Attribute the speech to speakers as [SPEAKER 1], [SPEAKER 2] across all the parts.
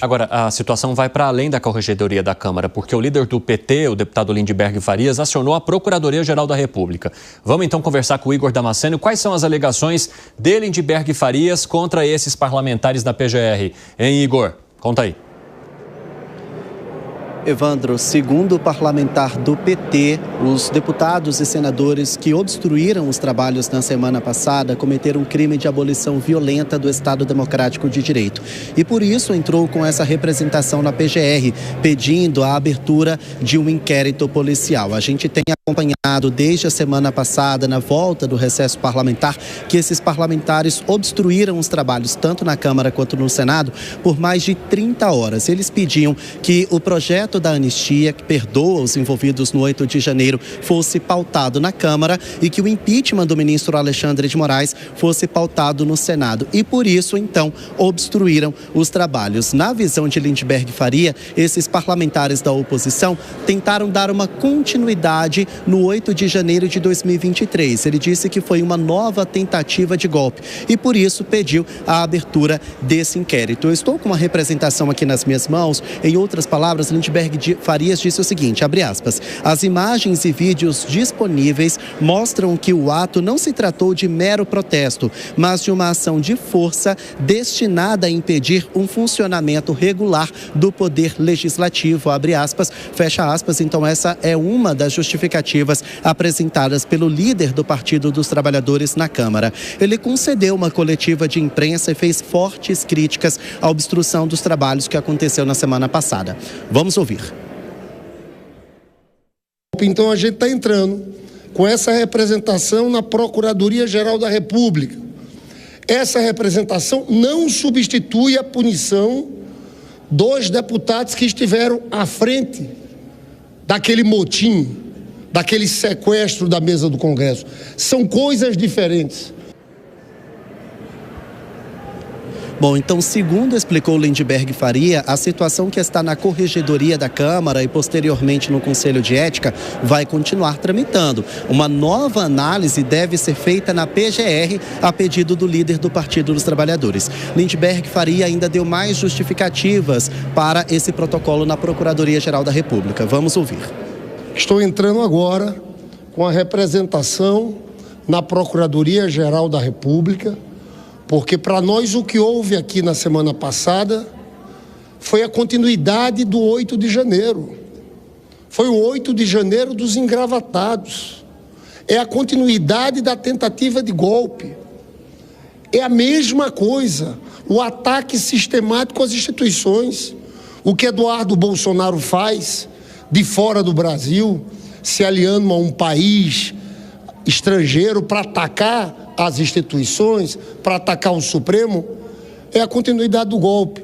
[SPEAKER 1] Agora, a situação vai para além da Corregedoria da Câmara, porque o líder do PT, o deputado Lindbergh Farias, acionou a Procuradoria-Geral da República. Vamos então conversar com o Igor Damasceno. Quais são as alegações de Lindbergh Farias contra esses parlamentares da PGR? Hein, Igor? Conta aí.
[SPEAKER 2] Evandro, segundo o parlamentar do PT, os deputados e senadores que obstruíram os trabalhos na semana passada cometeram um crime de abolição violenta do Estado Democrático de Direito. E por isso entrou com essa representação na PGR, pedindo a abertura de um inquérito policial. A gente tem acompanhado desde a semana passada, na volta do recesso parlamentar, que esses parlamentares obstruíram os trabalhos tanto na Câmara quanto no Senado por mais de 30 horas. Eles pediam que o projeto da anistia, que perdoa os envolvidos no 8 de janeiro, fosse pautado na Câmara e que o impeachment do ministro Alexandre de Moraes fosse pautado no Senado. E por isso, então, obstruíram os trabalhos. Na visão de Lindbergh Faria, esses parlamentares da oposição tentaram dar uma continuidade no 8 de janeiro de 2023. Ele disse que foi uma nova tentativa de golpe e, por isso, pediu a abertura desse inquérito. Eu estou com uma representação aqui nas minhas mãos. Em outras palavras, Lindbergh Farias disse o seguinte, abre aspas, as imagens e vídeos disponíveis mostram que o ato não se tratou de mero protesto, mas de uma ação de força destinada a impedir um funcionamento regular do poder legislativo, abre aspas, fecha aspas. Então essa é uma das justificativas apresentadas pelo líder do Partido dos Trabalhadores na Câmara. Ele concedeu uma coletiva de imprensa e fez fortes críticas à obstrução dos trabalhos que aconteceu na semana passada. Vamos ouvir.
[SPEAKER 3] Então a gente está entrando com essa representação na Procuradoria-Geral da República. Essa representação não substitui a punição dos deputados que estiveram à frente daquele motim, daquele sequestro da mesa do Congresso. São coisas diferentes.
[SPEAKER 2] Bom, então, segundo explicou Lindbergh Faria, a situação que está na Corregedoria da Câmara e posteriormente no Conselho de Ética vai continuar tramitando. Uma nova análise deve ser feita na PGR a pedido do líder do Partido dos Trabalhadores. Lindbergh Faria ainda deu mais justificativas para esse protocolo na Procuradoria-Geral da República. Vamos ouvir.
[SPEAKER 3] Estou entrando agora com a representação na Procuradoria-Geral da República, porque para nós o que houve aqui na semana passada foi a continuidade do 8 de janeiro. Foi o 8 de janeiro dos engravatados. É a continuidade da tentativa de golpe. É a mesma coisa, o ataque sistemático às instituições. O que Eduardo Bolsonaro faz de fora do Brasil, se aliando a um país estrangeiro para atacar as instituições, para atacar o Supremo, é a continuidade do golpe.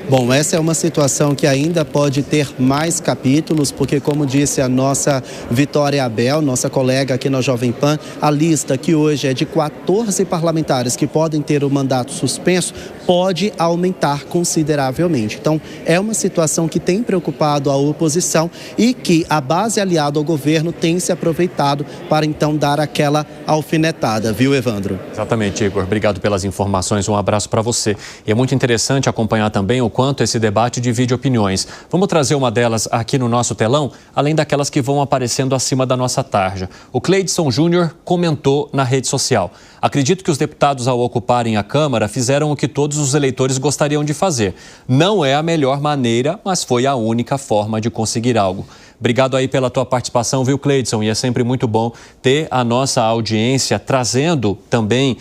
[SPEAKER 2] Bom, essa é uma situação que ainda pode ter mais capítulos, porque, como disse a nossa Vitória Abel, nossa colega aqui na Jovem Pan, a lista que hoje é de 14 parlamentares que podem ter o mandato suspenso pode aumentar consideravelmente. Então, é uma situação que tem preocupado a oposição e que a base aliada ao governo tem se aproveitado para, então, dar aquela alfinetada, viu, Evandro?
[SPEAKER 1] Exatamente, Igor. Obrigado pelas informações. Um abraço para você. E é muito interessante acompanhar também o quanto esse debate divide opiniões. Vamos trazer uma delas aqui no nosso telão, além daquelas que vão aparecendo acima da nossa tarja. O Cleidson Júnior comentou na rede social. Acredito que os deputados, ao ocuparem a Câmara, fizeram o que todos os eleitores gostariam de fazer. Não é a melhor maneira, mas foi a única forma de conseguir algo. Obrigado aí pela tua participação, viu, Cleidson? E é sempre muito bom ter a nossa audiência trazendo também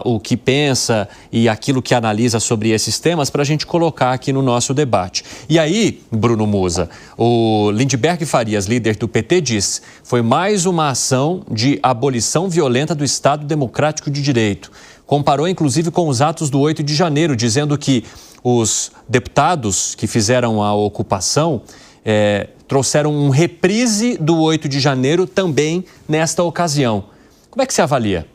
[SPEAKER 1] o que pensa e aquilo que analisa sobre esses temas para a gente colocar aqui no nosso debate. E aí, Bruno Musa, o Lindbergh Farias, líder do PT, diz: foi mais uma ação de abolição violenta do Estado Democrático de Direito. Comparou, inclusive, com os atos do 8 de janeiro, dizendo que os deputados que fizeram a ocupação trouxeram um reprise do 8 de janeiro também nesta ocasião. Como é que você avalia?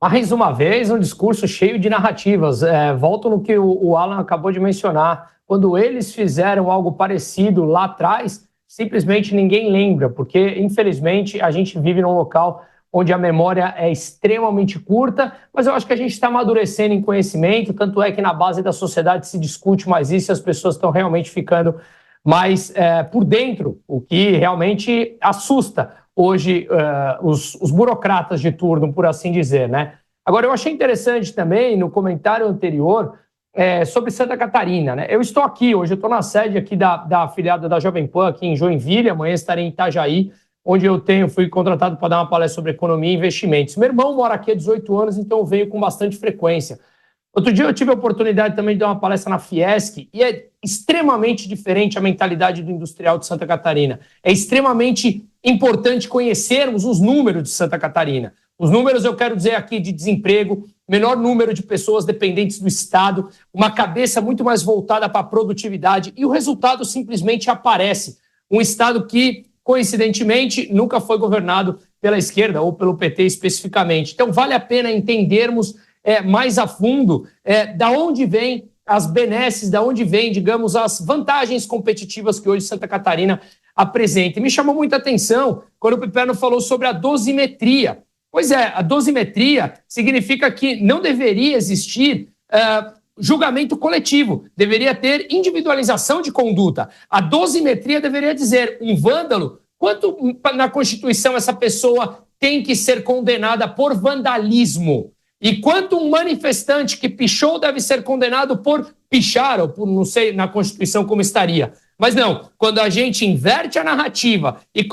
[SPEAKER 4] Mais uma vez, um discurso cheio de narrativas. Volto no que o Alan acabou de mencionar. Quando eles fizeram algo parecido lá atrás, simplesmente ninguém lembra, porque, infelizmente, a gente vive num local onde a memória é extremamente curta, mas eu acho que a gente está amadurecendo em conhecimento, tanto é que na base da sociedade se discute mais isso e as pessoas estão realmente ficando mais por dentro, o que realmente assusta hoje os burocratas de turno, por assim dizer, né? Agora, eu achei interessante também, no comentário anterior, sobre Santa Catarina, né? Eu estou aqui hoje, eu estou na sede aqui da afiliada da Jovem Pan, aqui em Joinville, amanhã estarei em Itajaí, onde fui contratado para dar uma palestra sobre economia e investimentos. Meu irmão mora aqui há 18 anos, então eu venho com bastante frequência. Outro dia eu tive a oportunidade também de dar uma palestra na Fiesc e é extremamente diferente a mentalidade do industrial de Santa Catarina. É extremamente importante conhecermos os números de Santa Catarina. Os números, eu quero dizer aqui, de desemprego, menor número de pessoas dependentes do Estado, uma cabeça muito mais voltada para a produtividade e o resultado simplesmente aparece. Um Estado que, coincidentemente, nunca foi governado pela esquerda ou pelo PT especificamente. Então, vale a pena entendermos mais a fundo da onde vêm as benesses, da onde vêm, digamos, as vantagens competitivas que hoje Santa Catarina apresenta. E me chamou muita atenção quando o Piperno falou sobre a dosimetria. Pois é, a dosimetria significa que não deveria existir julgamento coletivo, deveria ter individualização de conduta. A dosimetria deveria dizer, um vândalo, quanto na Constituição essa pessoa tem que ser condenada por vandalismo? E quanto um manifestante que pichou deve ser condenado por pichar, ou por, não sei, na Constituição como estaria. Mas não, quando a gente inverte a narrativa e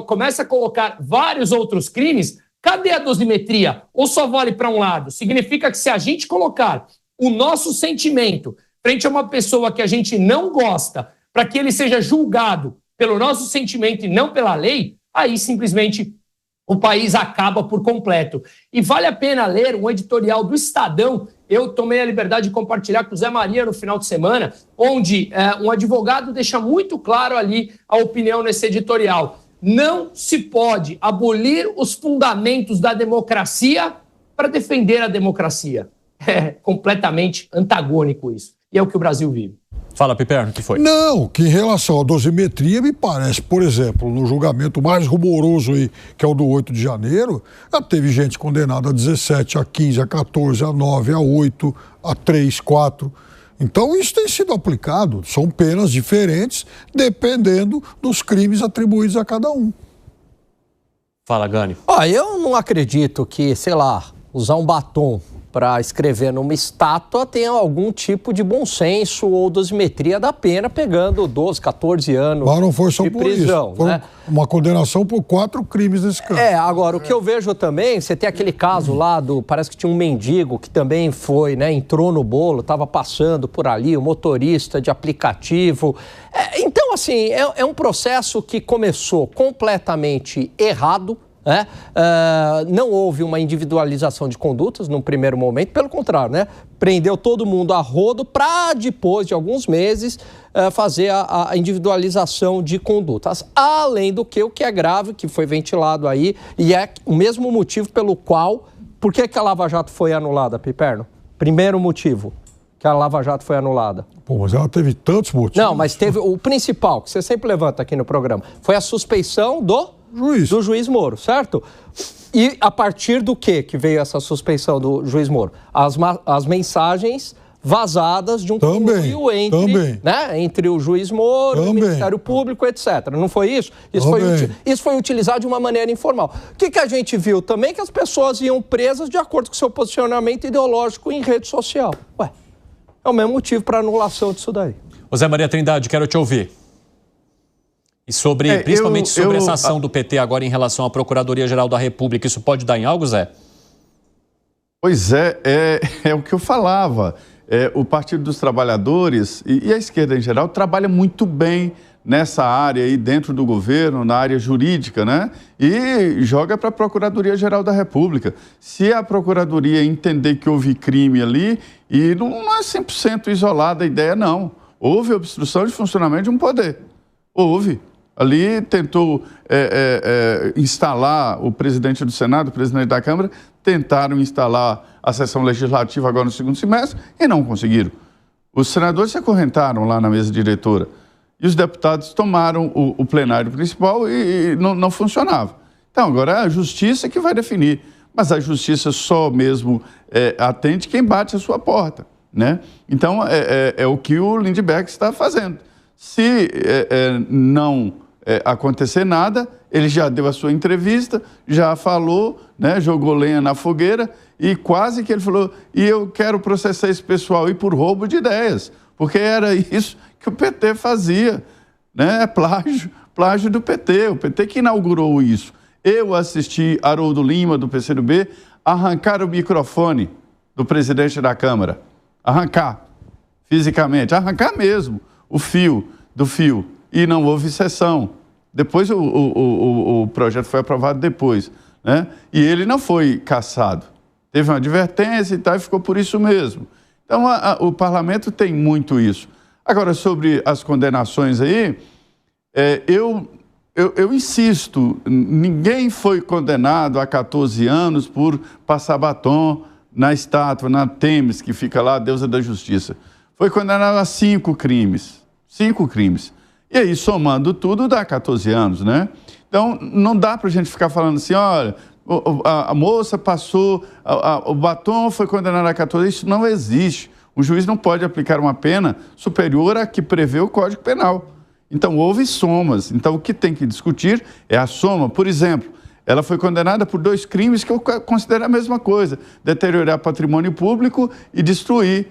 [SPEAKER 4] começa a colocar vários outros crimes, cadê a dosimetria? Ou só vale para um lado? Significa que se a gente colocar o nosso sentimento frente a uma pessoa que a gente não gosta, para que ele seja julgado pelo nosso sentimento e não pela lei, aí simplesmente o país acaba por completo. E vale a pena ler um editorial do Estadão, eu tomei a liberdade de compartilhar com o Zé Maria no final de semana, onde um advogado deixa muito claro ali a opinião nesse editorial. Não se pode abolir os fundamentos da democracia para defender a democracia. É completamente antagônico isso. E é o que o Brasil vive.
[SPEAKER 1] Fala, Piperno, o que foi?
[SPEAKER 5] Não, que em relação à dosimetria, me parece, por exemplo, no julgamento mais rumoroso aí, que é o do 8 de janeiro, já teve gente condenada a 17, a 15, a 14, a 9, a 8, a 3, 4. Então isso tem sido aplicado, são penas diferentes, dependendo dos crimes atribuídos a cada um.
[SPEAKER 1] Fala, Gani.
[SPEAKER 6] Eu não acredito que, sei lá, usar um batom para escrever numa estátua tenha algum tipo de bom senso ou dosimetria da pena, pegando 12, 14 anos
[SPEAKER 5] Mas não foi só
[SPEAKER 6] de
[SPEAKER 5] por
[SPEAKER 6] prisão.
[SPEAKER 5] Isso. Foi uma condenação por 4 crimes nesse caso.
[SPEAKER 6] Agora, o que eu vejo também, você tem aquele caso lá parece que tinha um mendigo que também foi, né, entrou no bolo, estava passando por ali, o motorista de aplicativo. Então, assim, é um processo que começou completamente errado. Não houve uma individualização de condutas num primeiro momento, pelo contrário, né? Prendeu todo mundo a rodo para depois de alguns meses fazer a individualização de condutas. Além do que o que é grave, que foi ventilado aí, e é o mesmo motivo pelo qual... Por que a Lava Jato foi anulada, Piperno? Primeiro motivo que a Lava Jato foi anulada.
[SPEAKER 5] Pô, mas ela teve tantos motivos.
[SPEAKER 6] Não, mas teve o principal, que você sempre levanta aqui no programa, foi a suspeição do juiz Moro, certo? E a partir do que veio essa suspeição do juiz Moro? As mensagens vazadas de um conluio entre o juiz Moro, o Ministério Público, etc. Não foi isso? Isso foi utilizado de uma maneira informal. O que a gente viu também? Que as pessoas iam presas de acordo com seu posicionamento ideológico em rede social. É o mesmo motivo para anulação disso daí.
[SPEAKER 1] Zé Maria Trindade, quero te ouvir. E principalmente sobre essa ação do PT agora em relação à Procuradoria-Geral da República, isso pode dar em algo, Zé?
[SPEAKER 7] Pois é o que eu falava. O Partido dos Trabalhadores e a esquerda em geral trabalha muito bem nessa área aí dentro do governo, na área jurídica, né? E joga para a Procuradoria-Geral da República. Se a Procuradoria entender que houve crime ali, e não é 100% isolada a ideia, não. Houve obstrução de funcionamento de um poder. Houve. Ali tentou instalar o presidente do Senado, o presidente da Câmara, tentaram instalar a sessão legislativa agora no segundo semestre e não conseguiram. Os senadores se acorrentaram lá na mesa diretora e os deputados tomaram o plenário principal e não funcionava. Então, agora é a justiça que vai definir. Mas a justiça só mesmo atende quem bate a sua porta, né? Então, é o que o Lindbergh está fazendo. Se não acontecer nada, ele já deu a sua entrevista, já falou, né, jogou lenha na fogueira e quase que ele falou, e eu quero processar esse pessoal aí por roubo de ideias, porque era isso que o PT fazia, né? É plágio do PT, o PT que inaugurou isso. Eu assisti Haroldo Lima, do PCdoB, arrancar o microfone do presidente da Câmara. Arrancar, fisicamente, arrancar mesmo o fio do fio. E não houve sessão. Depois o projeto foi aprovado depois, né? E ele não foi cassado. Teve uma advertência e tal, e ficou por isso mesmo. Então, o parlamento tem muito isso. Agora, sobre as condenações aí, eu insisto, ninguém foi condenado a 14 anos por passar batom na estátua, na Temis, que fica lá, a deusa da justiça. Foi condenado a 5 crimes. 5 crimes. E aí, somando tudo, dá 14 anos, né? Então, não dá para a gente ficar falando assim, olha, a moça passou, o batom foi condenado a 14 anos. Isso não existe. O juiz não pode aplicar uma pena superior à que prevê o Código Penal. Então, houve somas. Então, o que tem que discutir é a soma. Por exemplo, ela foi condenada por 2 crimes que eu considero a mesma coisa. Deteriorar patrimônio público e destruir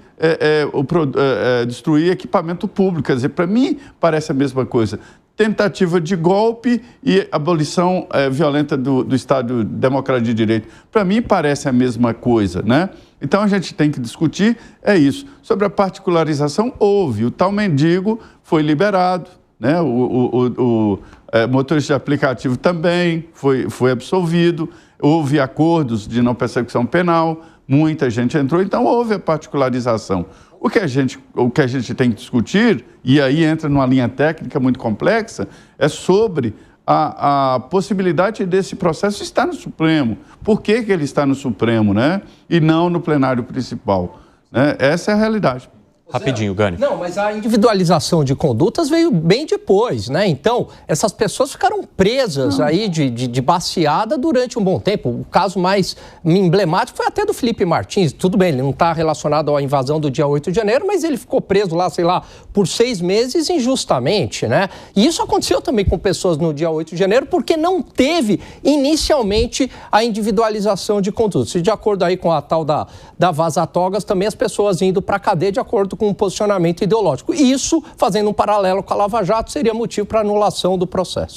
[SPEAKER 7] equipamento público. Quer dizer, para mim, parece a mesma coisa. Tentativa de golpe e abolição violenta do Estado Democrático de Direito. Para mim, parece a mesma coisa, né? Então, a gente tem que discutir, isso. Sobre a particularização, houve. O tal mendigo foi liberado, né? O motorista de aplicativo também foi absolvido. Houve acordos de não persecução penal, muita gente entrou, então houve a particularização. O que a gente tem que discutir, e aí entra numa linha técnica muito complexa, é sobre a possibilidade desse processo estar no Supremo. Por que ele está no Supremo, né? E não no plenário principal, né? Essa é a realidade.
[SPEAKER 1] Rapidinho, Gani.
[SPEAKER 6] Não, mas a individualização de condutas veio bem depois, né? Então, essas pessoas ficaram presas aí de baseada durante um bom tempo. O caso mais emblemático foi até do Felipe Martins. Tudo bem, ele não está relacionado à invasão do dia 8 de janeiro, mas ele ficou preso lá, sei lá, por 6 meses injustamente, né? E isso aconteceu também com pessoas no dia 8 de janeiro, porque não teve inicialmente a individualização de condutas. E de acordo aí com a tal da vaza-togas, também as pessoas indo para a cadeia de acordo com um posicionamento ideológico. Isso, fazendo um paralelo com a Lava Jato, seria motivo para anulação do processo.